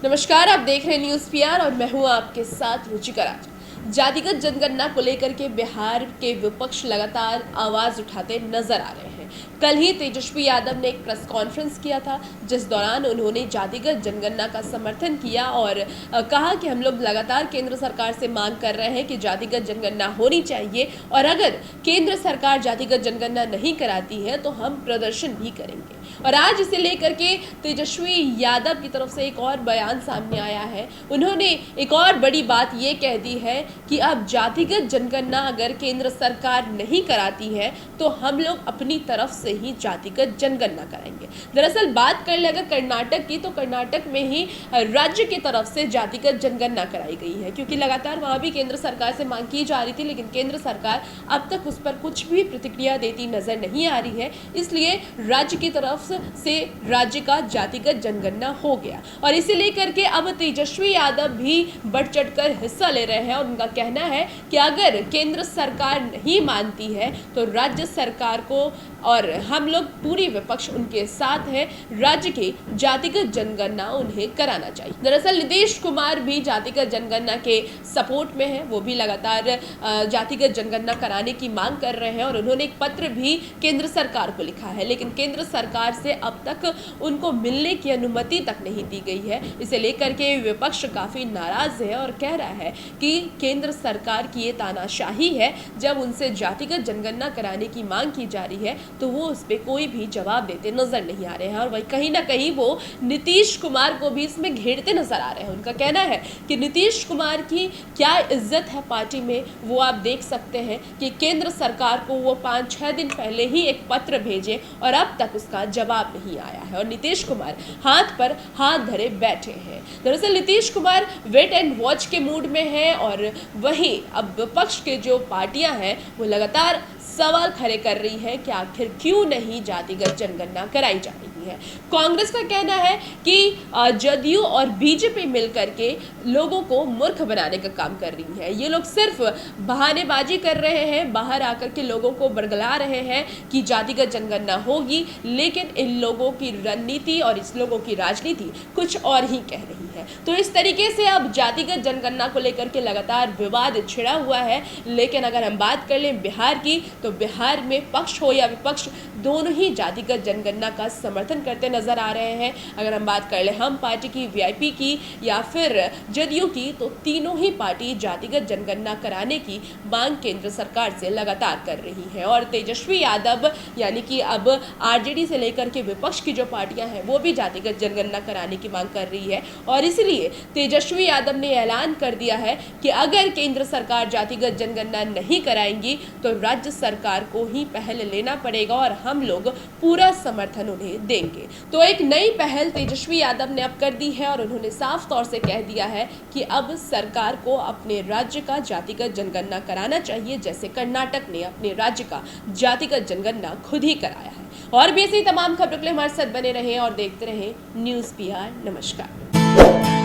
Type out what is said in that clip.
नमस्कार, आप देख रहे हैं न्यूज़ पीआर और मैं हूं आपके साथ रुचिका राज। जातिगत जनगणना को लेकर के बिहार के विपक्ष लगातार आवाज उठाते नजर आ रहे हैं। कल ही तेजस्वी यादव ने एक प्रेस कॉन्फ्रेंस किया था, जिस दौरान उन्होंने जातिगत जनगणना का समर्थन किया और कहा कि हम लोग लगातार केंद्र सरकार से मांग कर रहे हैं कि जातिगत जनगणना होनी चाहिए और अगर केंद्र सरकार जातिगत जनगणना नहीं कराती है तो हम प्रदर्शन भी करेंगे। और आज इसे लेकर के तेजस्वी यादव की तरफ से एक और बयान सामने आया है। उन्होंने एक और बड़ी बात ये कह दी है कि अब जातिगत जनगणना अगर केंद्र सरकार नहीं कराती है तो हम लोग अपनी तरफ से ही जातिगत जनगणना कराएंगे। दरअसल बात कर ले अगर कर्नाटक की, तो कर्नाटक में ही राज्य की तरफ से जातिगत जनगणना कराई गई है, क्योंकि लगातार वहां भी केंद्र सरकार से मांग की जा रही थी, लेकिन केंद्र सरकार अब तक उस पर कुछ भी प्रतिक्रिया देती नजर नहीं आ रही है। इसलिए राज्य की तरफ से राज्य का जातिगत जनगणना हो गया और इसे लेकर के अब तेजस्वी यादव भी बढ़ चढ़कर हिस्सा ले रहे हैं और उनका कहना है कि अगर केंद्र सरकार नहीं मानती है तो राज्य सरकार को, और हम लोग पूरी विपक्ष उनके साथ है, राज्य की जातिगत जनगणना उन्हें कराना चाहिए। दरअसल नीतीश कुमार भी जातिगत जनगणना के सपोर्ट में है, वो भी लगातार जातिगत जनगणना कराने की मांग कर रहे हैं और उन्होंने एक पत्र भी केंद्र सरकार को लिखा है, लेकिन केंद्र सरकार से अब तक उनको मिलने की अनुमति तक नहीं दी गई है। इसे लेकर के विपक्ष काफी नाराज है और कह रहा है कि केंद्र सरकार की ये तानाशाही है। जब उनसे जातिगत जनगणना कराने की मांग की जा रही है तो वो उस पर कोई भी जवाब देते नजर नहीं आ रहे हैं और वही कहीं ना कहीं वो नीतीश कुमार को भी इसमें घेरते नजर आ रहे हैं। उनका कहना है कि नीतीश कुमार की क्या इज्जत है पार्टी में, वो आप देख सकते हैं कि केंद्र सरकार को वो 5-6 दिन पहले ही एक पत्र भेजे और अब तक उसका जवाब नहीं आया है और नीतीश कुमार हाथ पर हाथ धरे बैठे हैं। दरअसल Nitish Kumar wait and watch के मूड में है और वहीं अब विपक्ष के जो पार्टियां हैं वो लगातार सवाल खड़े कर रही है कि आखिर क्यों नहीं जातिगत जनगणना कराई जा रही है। कांग्रेस का कहना है कि जदयू और बीजेपी मिलकर के लोगों को मूर्ख बनाने का काम कर रही है। ये लोग सिर्फ बहानेबाजी कर रहे हैं, बाहर आकर के लोगों को बरगला रहे हैं कि जातिगत जनगणना होगी, लेकिन इन लोगों की रणनीति और इस लोगों की राजनीति कुछ और ही कह रही है। तो इस तरीके से अब जातिगत जनगणना को लेकर के लगातार विवाद छिड़ा हुआ है। लेकिन अगर हम बात कर लें बिहार की, तो बिहार में पक्ष हो या विपक्ष, दोनों ही जातिगत जनगणना का समर्थन करते नजर आ रहे हैं। अगर हम बात कर ले हम पार्टी की, वीआईपी की या फिर जदयू की, तो तीनों ही पार्टी जातिगत जनगणना कराने की मांग केंद्र सरकार से लगातार कर रही है और तेजस्वी यादव यानी कि अब आरजेडी से लेकर के विपक्ष की जो पार्टियां हैं वो भी जातिगत जनगणना कराने की मांग कर रही है। और इसलिए तेजस्वी यादव ने ऐलान कर दिया है कि अगर केंद्र सरकार जातिगत जनगणना नहीं कराएंगी तो राज्य सरकार को ही पहल लेना पड़ेगा और हम लोग पूरा समर्थन उन्हें देंगे। तो एक नई पहल तेजस्वी यादव ने अब कर दी है और उन्होंने साफ तौर से कह दिया है कि अब सरकार को अपने राज्य का जातिगत जनगणना कराना चाहिए, जैसे कर्नाटक ने अपने राज्य का जातिगत जनगणना खुद ही कराया है। और भी ऐसी तमाम खबरों के लिए हमारे साथ बने रहें और देखते रहें न्यूज़ पीआर। नमस्कार।